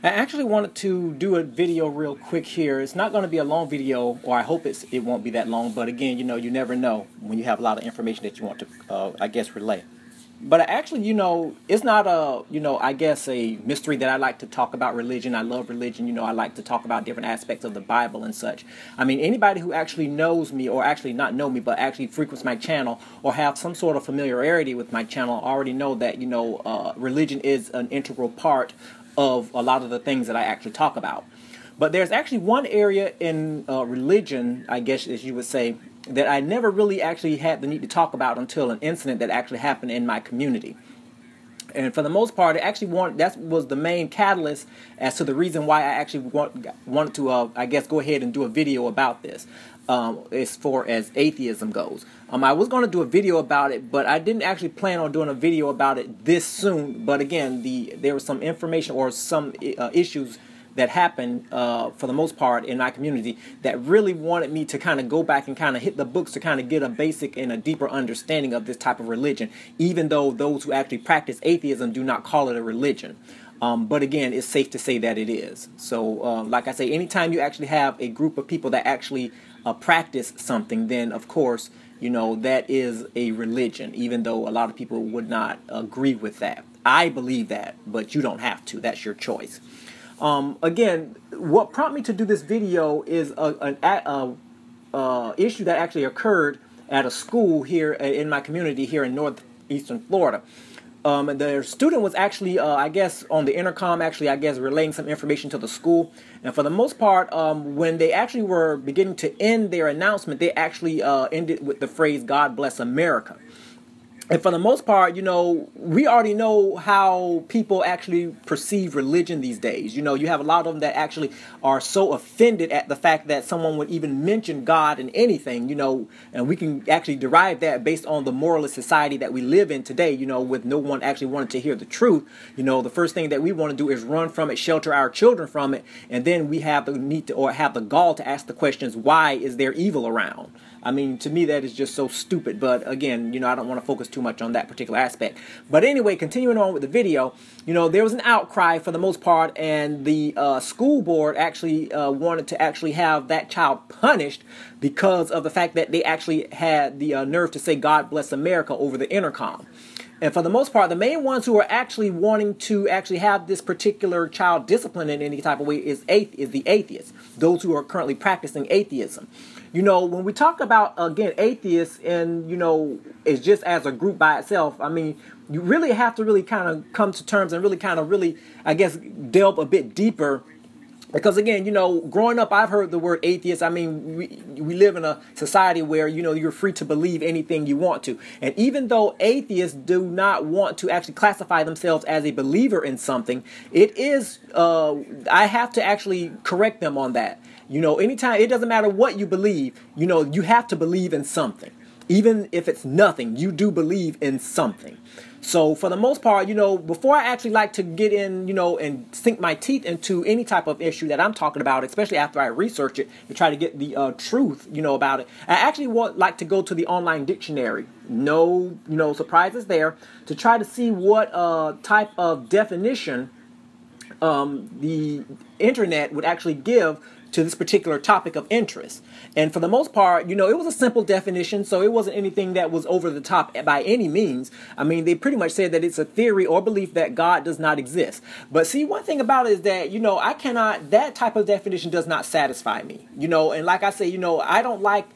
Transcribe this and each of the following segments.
I actually wanted to do a video real quick here. It's not going to be a long video, or I hope it won't be that long. But again, you never know when you have a lot of information that you want to, I guess, relay. But actually, it's not I guess a mystery that I like to talk about religion. I love religion. I like to talk about different aspects of the Bible and such. I mean, anybody who actually knows me, or actually not know me, but actually frequents my channel or have some sort of familiarity with my channel already know that, religion is an integral part of a lot of the things that I actually talk about. But there's actually one area in religion, I guess as you would say, that I never really actually had the need to talk about until an incident that actually happened in my community. And for the most part, that was the main catalyst as to the reason why I actually wanted to, I guess, go ahead and do a video about this, as far as atheism goes. I was going to do a video about it, but I didn't actually plan on doing a video about it this soon. But again, there was some information or some issues that happened, for the most part, in my community that really wanted me to kind of go back and kind of hit the books to kind of get a basic and a deeper understanding of this type of religion, even though those who actually practice atheism do not call it a religion. But again, it's safe to say that it is. So, like I say, anytime you actually have a group of people that actually practice something, then of course, that is a religion, even though a lot of people would not agree with that. I believe that, but you don't have to. That's your choice. Again, what prompted me to do this video is an issue that actually occurred at a school here in my community here in northeastern Florida. The student was actually, I guess, on the intercom, relaying some information to the school. And for the most part, when they actually were beginning to end their announcement, they actually ended with the phrase, "God bless America." And for the most part, we already know how people actually perceive religion these days. You have a lot of them that actually are so offended at the fact that someone would even mention God in anything, and we can actually derive that based on the moralist society that we live in today, with no one actually wanting to hear the truth. The first thing that we want to do is run from it, shelter our children from it, and then we have the need to, or have the gall to ask the questions, why is there evil around? I mean, to me, that is just so stupid. But again, I don't want to focus too much on that particular aspect. But anyway, continuing on with the video, there was an outcry for the most part, and the school board actually wanted to actually have that child punished because of the fact that they actually had the nerve to say "God bless America" over the intercom. And for the most part, the main ones who are actually wanting to actually have this particular child disciplined in any type of way is the atheists, those who are currently practicing atheism. When we talk about, again, atheists and, it's just as a group by itself, I mean, you really have to really kind of come to terms and really, I guess, delve a bit deeper. Because again, growing up, I've heard the word atheist. I mean, we live in a society where, you're free to believe anything you want to. And even though atheists do not want to actually classify themselves as a believer in something, it is, I have to actually correct them on that. Anytime, it doesn't matter what you believe, you have to believe in something. Even if it's nothing, you do believe in something. So for the most part, before I actually like to get in, and sink my teeth into any type of issue that I'm talking about, especially after I research it to try to get the truth, about it, I actually like to go to the online dictionary. No, surprises there, to try to see what type of definition the internet would actually give to this particular topic of interest. And for the most part, it was a simple definition, so it wasn't anything that was over the top by any means. I mean, they pretty much said that it's a theory or belief that God does not exist. But see, one thing about it is that, that type of definition does not satisfy me. And like I say, I don't like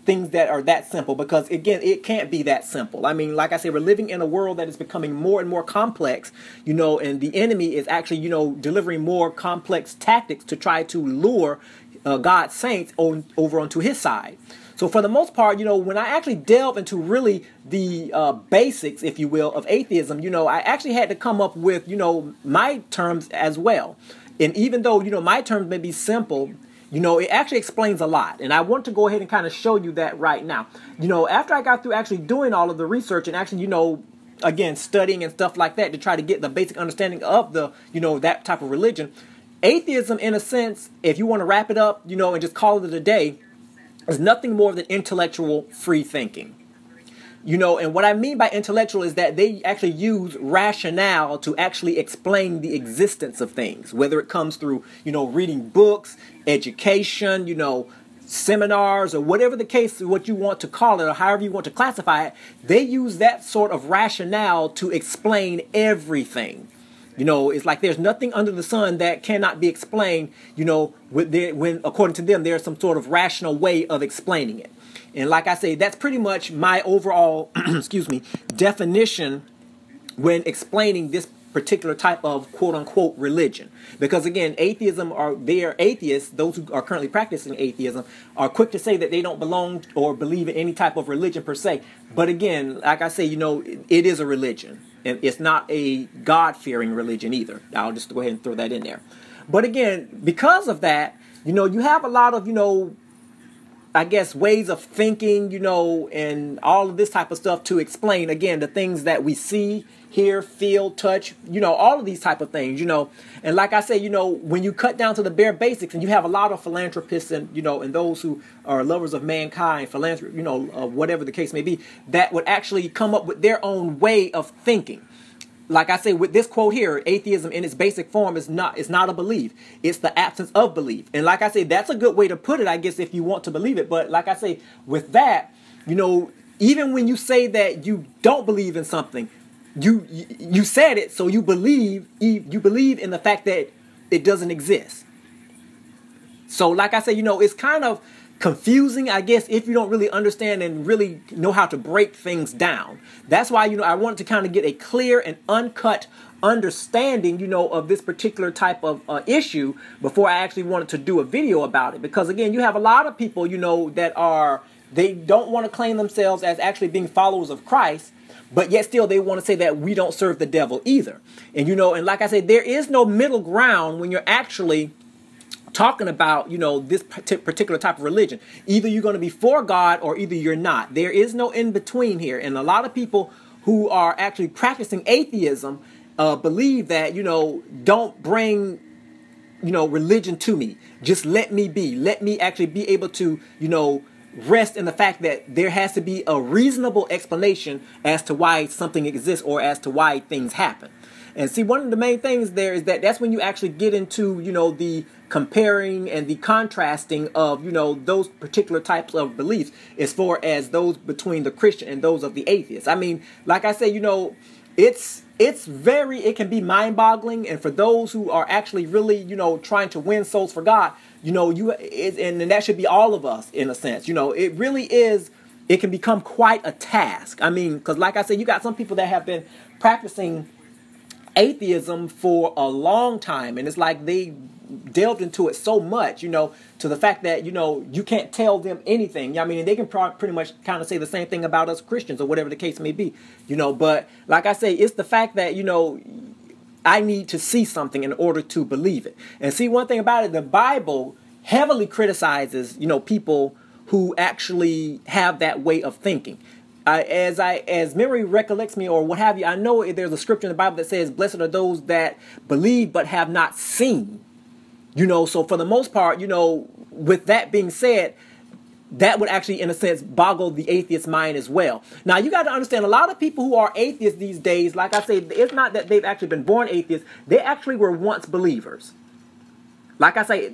things that are that simple, because again, it can't be that simple. I mean, like I say, we're living in a world that is becoming more and more complex, and the enemy is actually, delivering more complex tactics to try to lure God's saints over onto his side. So for the most part, when I actually delve into really the basics, if you will, of atheism, I actually had to come up with, my terms as well. And even though, my terms may be simple, it actually explains a lot. And I want to go ahead and kind of show you that right now. After I got through actually doing all of the research and actually, again, studying and stuff like that to try to get the basic understanding of the, that type of religion, atheism, in a sense, if you want to wrap it up, and just call it a day, is nothing more than intellectual free thinking. And what I mean by intellectual is that they actually use rationale to actually explain the existence of things, whether it comes through, reading books, education, seminars, or whatever the case, what you want to call it, or however you want to classify it. They use that sort of rationale to explain everything. It's like there's nothing under the sun that cannot be explained, when according to them, there's some sort of rational way of explaining it. And like I say, that's pretty much my overall, definition when explaining this particular type of quote-unquote religion. Because again, they are atheists, those who are currently practicing atheism, are quick to say that they don't belong or believe in any type of religion per se. But again, like I say, it is a religion. And it's not a God-fearing religion either. I'll just go ahead and throw that in there. But again, because of that, you have a lot of, ways of thinking, and all of this type of stuff to explain, again, the things that we see, hear, feel, touch, all of these type of things, And like I say, when you cut down to the bare basics, and you have a lot of philanthropists and, and those who are lovers of mankind, philanthropy, whatever the case may be, that would actually come up with their own way of thinking. Like I say, with this quote here, atheism in its basic form is not a belief. It's the absence of belief. And like I say, that's a good way to put it, I guess, if you want to believe it. But like I say, with that, even when you say that you don't believe in something, you said it, so you believe in the fact that it doesn't exist. So like I say, it's kind of confusing, I guess, if you don't really understand and really know how to break things down. That's why, I wanted to kind of get a clear and uncut understanding, of this particular type of issue before I actually wanted to do a video about it. Because again, you have a lot of people, they don't want to claim themselves as actually being followers of Christ, but yet still they want to say that we don't serve the devil either. And, and like I said, there is no middle ground when you're actually talking about, this particular type of religion. Either you're going to be for God or either you're not. There is no in between here. And a lot of people who are actually practicing atheism believe that, don't bring, religion to me. Just let me be. Let me actually be able to, rest in the fact that there has to be a reasonable explanation as to why something exists or as to why things happen. And see, one of the main things there is that that's when you actually get into, the comparing and the contrasting of, those particular types of beliefs as far as those between the Christian and those of the atheist. I mean, like I say, it can be mind-boggling. And for those who are actually really, trying to win souls for God, and that should be all of us in a sense, it really is. It can become quite a task. I mean, because like I said, you got some people that have been practicing atheism for a long time, and it's like they delved into it so much, to the fact that, you can't tell them anything. I mean, they can pretty much kind of say the same thing about us Christians or whatever the case may be, but like I say, it's the fact that, I need to see something in order to believe it. And see, one thing about it, the Bible heavily criticizes, people who actually have that way of thinking. As memory recollects me or what have you, I know there's a scripture in the Bible that says, blessed are those that believe but have not seen. So for the most part, with that being said, that would actually, in a sense, boggle the atheist mind as well. Now, you got to understand, a lot of people who are atheists these days, like I say, it's not that they've actually been born atheists. They actually were once believers. Like I say,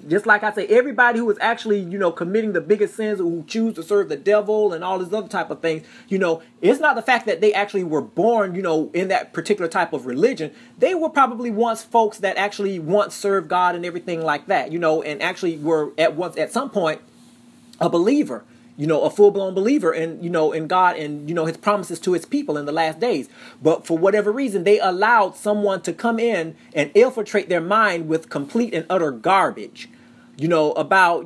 everybody who is actually, committing the biggest sins, who choose to serve the devil and all these other type of things, it's not the fact that they actually were born, in that particular type of religion. They were probably once folks that actually once served God and everything like that, and actually were at some point a believer, a full-blown believer in, in God and, his promises to his people in the last days. But for whatever reason, they allowed someone to come in and infiltrate their mind with complete and utter garbage, about,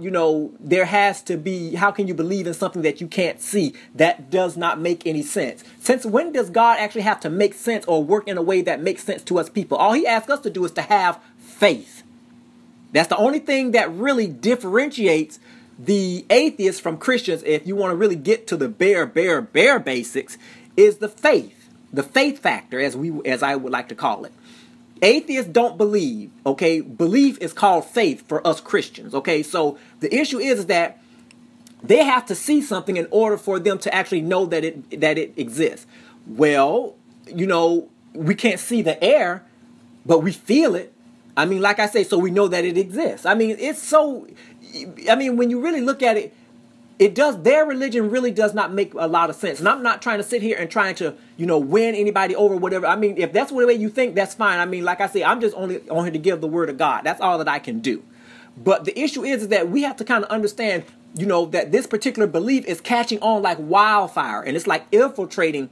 there has to be, how can you believe in something that you can't see? That does not make any sense. Since when does God actually have to make sense or work in a way that makes sense to us people? All he asks us to do is to have faith. That's the only thing that really differentiates the atheists from Christians, if you want to really get to the bare basics, is the faith factor, as I would like to call it. Atheists don't believe, okay? Belief is called faith for us Christians, okay? So the issue is that They have to see something in order for them to actually know that it exists. Well, we can't see the air, but we feel it. I mean, like I say, so we know that it exists. I mean, when you really look at it, their religion really does not make a lot of sense. And I'm not trying to sit here and trying to, win anybody over, whatever. I mean, if that's the way you think, that's fine. I mean, like I say, I'm just only on here to give the word of God. That's all that I can do. But the issue is that we have to kind of understand, that this particular belief is catching on like wildfire, and it's like infiltrating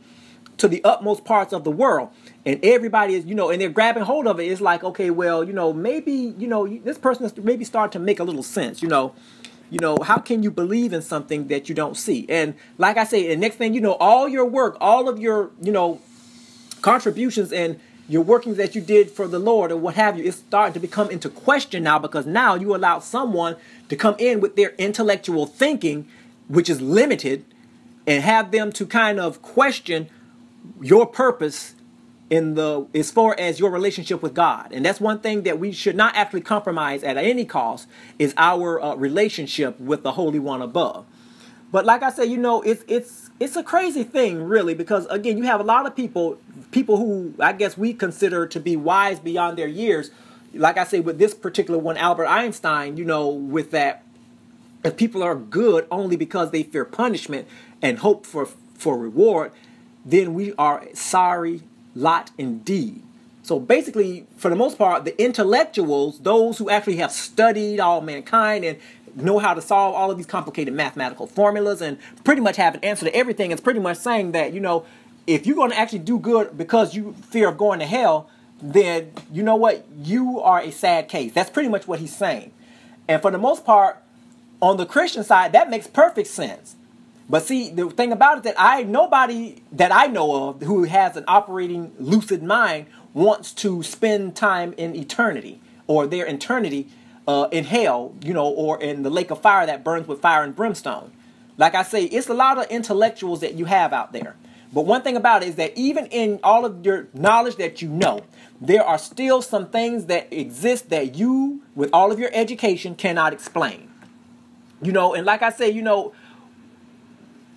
to the utmost parts of the world. And everybody is, and they're grabbing hold of it. It's like, okay, well, maybe, this person is maybe starting to make a little sense, how can you believe in something that you don't see? And like I say, the next thing, all your work, all of your, contributions and your workings that you did for the Lord or what have you, is starting to become into question now, because now you allow someone to come in with their intellectual thinking, which is limited, and have them to kind of question your purpose as far as your relationship with God. And that's one thing that we should not actually compromise at any cost, is our relationship with the Holy One above. But like I said, it's a crazy thing, really, because again, you have a lot of people who I guess we consider to be wise beyond their years. Like I say, with this particular one, Albert Einstein, with that, if people are good only because they fear punishment and hope for reward, then we are sorry lot indeed. So basically, for the most part, the intellectuals, those who actually have studied all mankind and know how to solve all of these complicated mathematical formulas and pretty much have an answer to everything, it's pretty much saying that, if you're going to actually do good because you fear of going to hell, then you know what? You are a sad case. That's pretty much what he's saying. And for the most part, on the Christian side, that makes perfect sense. But see, the thing about it that nobody that I know of who has an operating lucid mind wants to spend time in eternity, or their eternity in hell, or in the lake of fire that burns with fire and brimstone. Like I say, it's a lot of intellectuals that you have out there. But one thing about it is that even in all of your knowledge that there are still some things that exist that you, with all of your education, cannot explain. And like I say,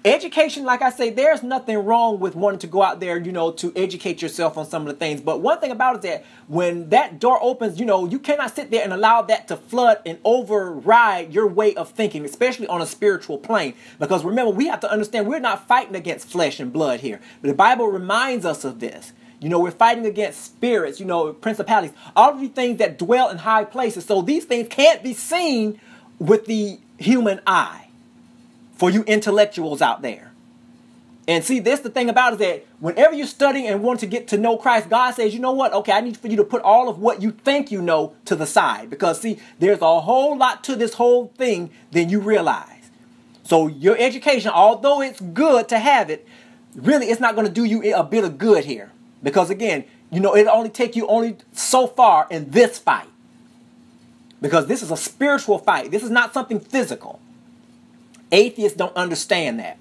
education, like I say, there's nothing wrong with wanting to go out there, to educate yourself on some of the things. But one thing about it is that when that door opens, you cannot sit there and allow that to flood and override your way of thinking, especially on a spiritual plane. Because remember, we have to understand we're not fighting against flesh and blood here. But the Bible reminds us of this. We're fighting against spirits, principalities, all of these things that dwell in high places. So these things can't be seen with the human eye. For you intellectuals out there. And see, that's the thing about it, is that whenever you're studying and want to get to know Christ, God says, you know what? Okay, I need for you to put all of what you think you know to the side. Because see, there's a whole lot to this whole thing than you realize. So your education, although it's good to have it, really it's not going to do you a bit of good here. Because again, it'll only take you only so far in this fight. Because this is a spiritual fight. This is not something physical. Atheists don't understand that.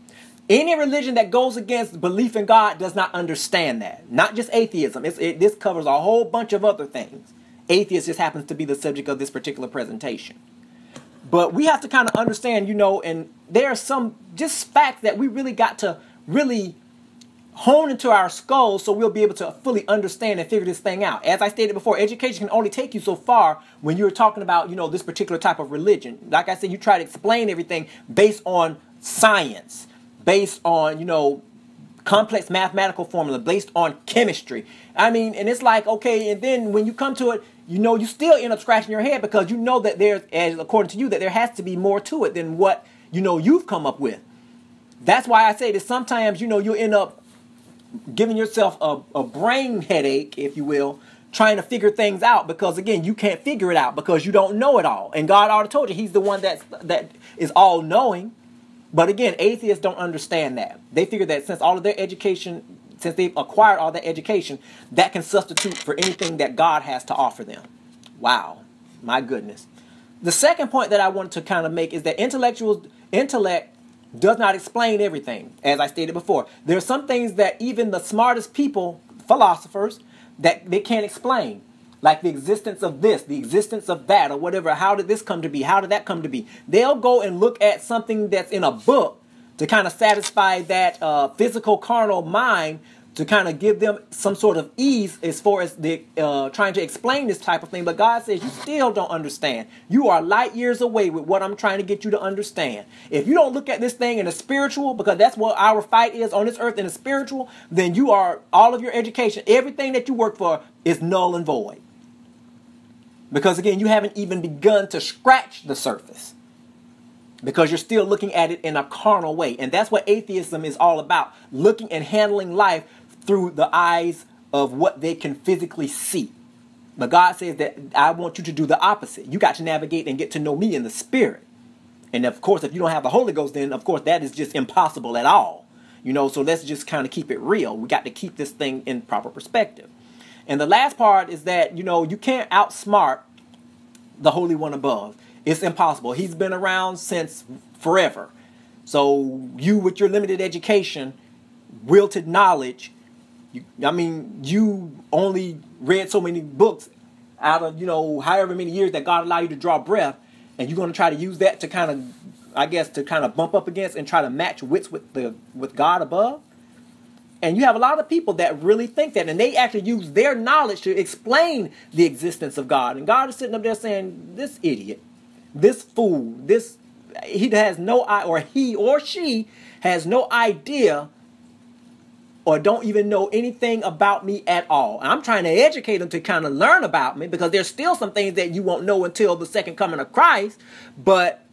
Any religion that goes against belief in God does not understand that. Not just atheism. This covers a whole bunch of other things. Atheist just happens to be the subject of this particular presentation. But we have to kind of understand, and there are some just facts that we really got to really hone into our skulls so we'll be able to fully understand and figure this thing out. As I stated before, education can only take you so far when you're talking about, this particular type of religion. Like I said, you try to explain everything based on science, based on, complex mathematical formula, based on chemistry. I mean, and it's like, okay, and then when you come to it, you still end up scratching your head because you know that according to you, that there has to be more to it than what, you've come up with. That's why I say that sometimes, you'll end up giving yourself a brain headache, if you will, trying to figure things out because, again, you can't figure it out because you don't know it all. And God already told you he's the one that is all-knowing. But, again, atheists don't understand that. They figure that since they've acquired all that education, that can substitute for anything that God has to offer them. Wow. My goodness. The second point that I wanted to kind of make is that intellect does not explain everything, as I stated before. There are some things that even the smartest people, philosophers, that they can't explain. like the existence of this, the existence of that, or whatever. How did this come to be? How did that come to be? They'll go and look at something that's in a book to kind of satisfy that physical, carnal mind, to kind of give them some sort of ease as far as the trying to explain this type of thing. But God says you still don't understand. You are light years away with what I'm trying to get you to understand. If you don't look at this thing in the spiritual, because that's what our fight is on this earth, in the spiritual, then you are, all of your education, everything that you work for is null and void. Because again, you haven't even begun to scratch the surface, because you're still looking at it in a carnal way. And that's what atheism is all about, looking and handling life through the eyes of what they can physically see. But God says that I want you to do the opposite. You got to navigate and get to know me in the spirit. And of course, if you don't have the Holy Ghost, then of course that is just impossible at all. So let's just kind of keep it real. We got to keep this thing in proper perspective. And the last part is that, you can't outsmart the Holy One above. It's impossible. He's been around since forever. So you, with your limited education, wilted knowledge, you only read so many books out of, however many years that God allowed you to draw breath, and you're going to try to use that to kind of bump up against and try to match wits with God above. And you have a lot of people that really think that, and they actually use their knowledge to explain the existence of God. And God is sitting up there saying, this idiot, this fool, he has no, or he or she has no idea, or don't even know anything about me at all. And I'm trying to educate them to kind of learn about me, because there's still some things that you won't know until the second coming of Christ. But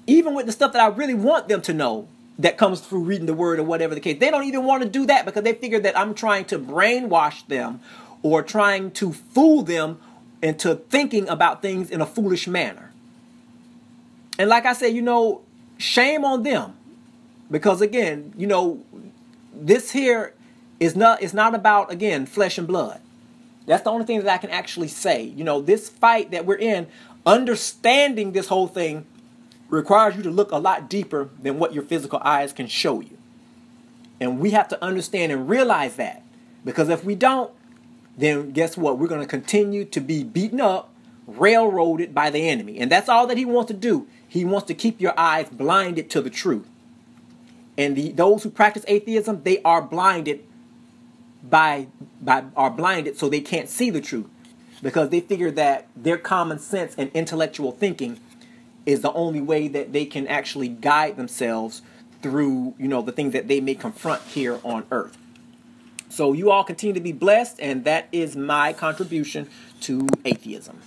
even with the stuff that I really want them to know, that comes through reading the word or whatever the case, they don't even want to do that, because they figure that I'm trying to brainwash them or trying to fool them into thinking about things in a foolish manner. And like I said, shame on them, because again, this here is not about, again, flesh and blood. That's the only thing that I can actually say. This fight that we're in, understanding this whole thing requires you to look a lot deeper than what your physical eyes can show you. And we have to understand and realize that, because if we don't, then guess what? We're going to continue to be beaten up, railroaded by the enemy. And that's all that he wants to do. He wants to keep your eyes blinded to the truth. And those who practice atheism, they are blinded are blinded so they can't see the truth, because they figure that their common sense and intellectual thinking is the only way that they can actually guide themselves through, the things that they may confront here on earth. So you all continue to be blessed, and that is my contribution to atheism.